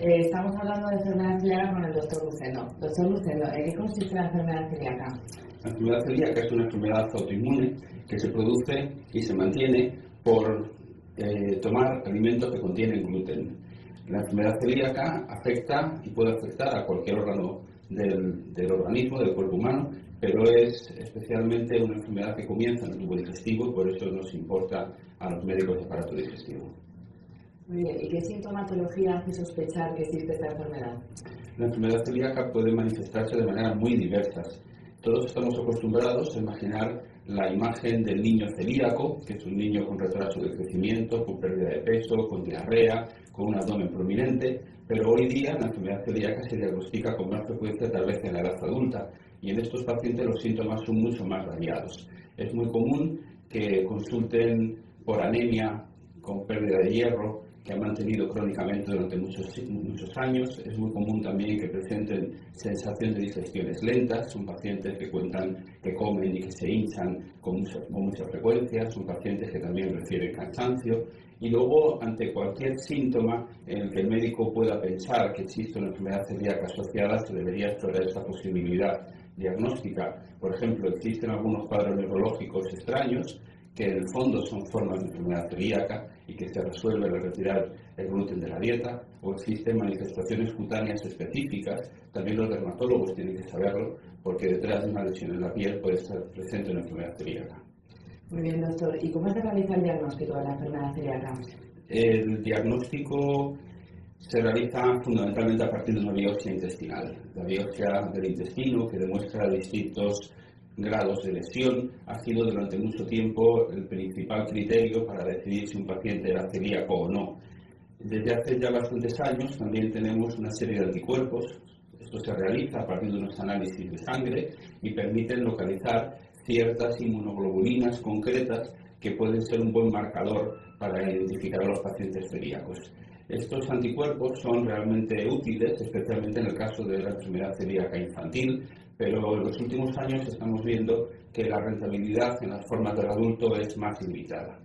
Estamos hablando de enfermedad celíaca con el doctor Luceno. Doctor Luceno, ¿en qué consiste la enfermedad celíaca? La enfermedad celíaca es una enfermedad autoinmune que se produce y se mantiene por tomar alimentos que contienen gluten. La enfermedad celíaca afecta y puede afectar a cualquier órgano del organismo, del cuerpo humano, pero es especialmente una enfermedad que comienza en el tubo digestivo y por eso nos importa a los médicos de aparato digestivo. Muy bien, ¿y qué sintomatología hace sospechar que existe esta enfermedad? La enfermedad celíaca puede manifestarse de maneras muy diversas. Todos estamos acostumbrados a imaginar la imagen del niño celíaco, que es un niño con retraso de crecimiento, con pérdida de peso, con diarrea, con un abdomen prominente, pero hoy día la enfermedad celíaca se diagnostica con más frecuencia tal vez en la edad adulta, y en estos pacientes los síntomas son mucho más variados. Es muy común que consulten por anemia con pérdida de hierro, que han mantenido crónicamente durante muchos años. Es muy común también que presenten sensación de digestiones lentas. Son pacientes que cuentan que comen y que se hinchan con mucha frecuencia. Son pacientes que también refieren cansancio. Y luego, ante cualquier síntoma en el que el médico pueda pensar que existe una enfermedad celíaca asociada, se debería explorar esta posibilidad diagnóstica. Por ejemplo, existen algunos cuadros neurológicos extraños que en el fondo son formas de enfermedad celíaca y que se resuelve al retirar el gluten de la dieta, o existen manifestaciones cutáneas específicas. También los dermatólogos tienen que saberlo, porque detrás de una lesión en la piel puede estar presente una enfermedad celíaca. Muy bien, doctor. ¿Y cómo se realiza el diagnóstico de la enfermedad celíaca? El diagnóstico se realiza fundamentalmente a partir de una biopsia intestinal. La biopsia del intestino, que demuestra distintos grados de lesión, ha sido durante mucho tiempo el principal criterio para decidir si un paciente era celíaco o no. Desde hace ya bastantes años también tenemos una serie de anticuerpos. Esto se realiza a partir de unos análisis de sangre y permiten localizar ciertas inmunoglobulinas concretas que pueden ser un buen marcador para identificar a los pacientes celíacos. Estos anticuerpos son realmente útiles, especialmente en el caso de la enfermedad celíaca infantil, pero en los últimos años estamos viendo que la rentabilidad en las formas del adulto es más limitada.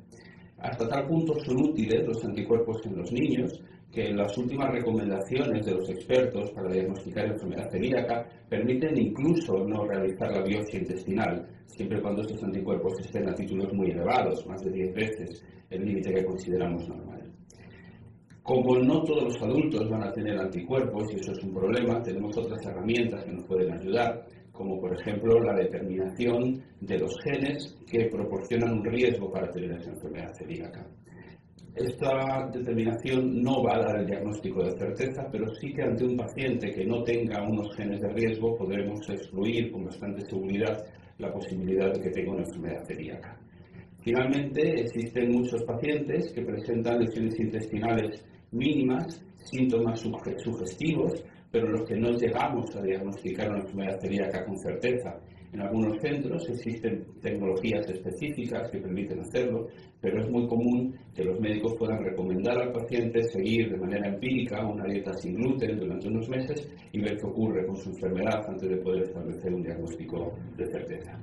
Hasta tal punto son útiles los anticuerpos en los niños que las últimas recomendaciones de los expertos para diagnosticar enfermedad celíaca permiten incluso no realizar la biopsia intestinal, siempre cuando estos anticuerpos estén a títulos muy elevados, más de 10 veces el límite que consideramos normal. Como no todos los adultos van a tener anticuerpos, y eso es un problema, tenemos otras herramientas que nos pueden ayudar, como por ejemplo la determinación de los genes que proporcionan un riesgo para tener esa enfermedad celíaca. Esta determinación no va a dar el diagnóstico de certeza, pero sí que ante un paciente que no tenga unos genes de riesgo podremos excluir con bastante seguridad la posibilidad de que tenga una enfermedad celíaca. Finalmente, existen muchos pacientes que presentan lesiones intestinales mínimas, síntomas sugestivos, pero en los que no llegamos a diagnosticar una enfermedad celíaca con certeza. En algunos centros existen tecnologías específicas que permiten hacerlo, pero es muy común que los médicos puedan recomendar al paciente seguir de manera empírica una dieta sin gluten durante unos meses y ver qué ocurre con su enfermedad antes de poder establecer un diagnóstico de certeza.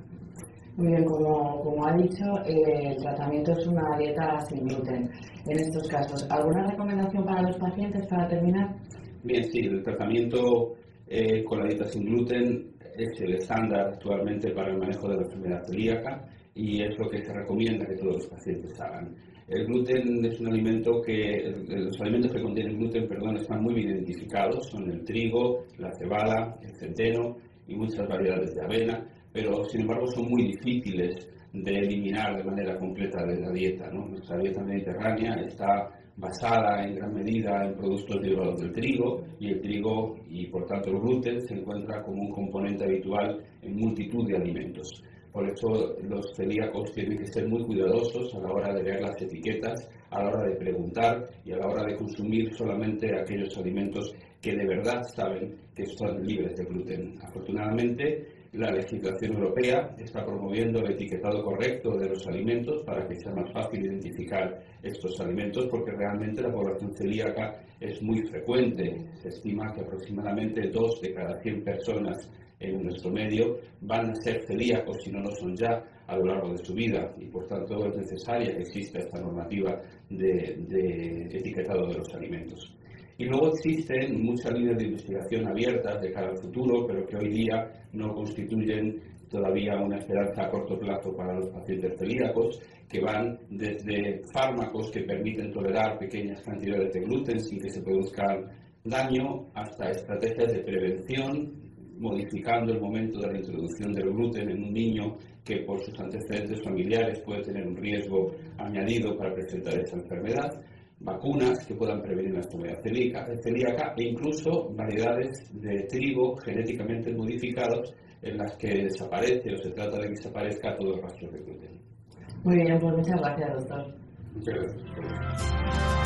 Muy bien, como ha dicho, el tratamiento es una dieta sin gluten. En estos casos, ¿alguna recomendación para los pacientes para terminar? Bien, sí, el tratamiento con la dieta sin gluten es el estándar actualmente para el manejo de la enfermedad celíaca y es lo que se recomienda que todos los pacientes hagan. El gluten es un alimento los alimentos que contienen gluten, están muy bien identificados, son el trigo, la cebada, el centeno y muchas variedades de avena, pero sin embargo son muy difíciles de eliminar de manera completa de la dieta, ¿no? Nuestra dieta mediterránea está basada en gran medida en productos derivados del trigo, y el trigo y por tanto el gluten se encuentra como un componente habitual en multitud de alimentos. Por eso los celíacos tienen que ser muy cuidadosos a la hora de leer las etiquetas, a la hora de preguntar y a la hora de consumir solamente aquellos alimentos que de verdad saben que son libres de gluten. Afortunadamente, la legislación europea está promoviendo el etiquetado correcto de los alimentos para que sea más fácil identificar estos alimentos, porque realmente la población celíaca es muy frecuente. Se estima que aproximadamente 2 de cada 100 personas en nuestro medio van a ser celíacos, si no lo son ya, a lo largo de su vida, y por tanto es necesaria que exista esta normativa de etiquetado de los alimentos. Y luego existen muchas líneas de investigación abiertas de cara al futuro, pero que hoy día no constituyen todavía una esperanza a corto plazo para los pacientes celíacos, que van desde fármacos que permiten tolerar pequeñas cantidades de gluten sin que se produzcan daño, hasta estrategias de prevención, modificando el momento de la introducción del gluten en un niño que por sus antecedentes familiares puede tener un riesgo añadido para presentar esta enfermedad, vacunas que puedan prevenir la enfermedad celíaca e incluso variedades de trigo genéticamente modificados en las que desaparece o se trata de que desaparezca todo el rastro de gluten. Muy bien, pues muchas gracias, doctor. Muchas gracias.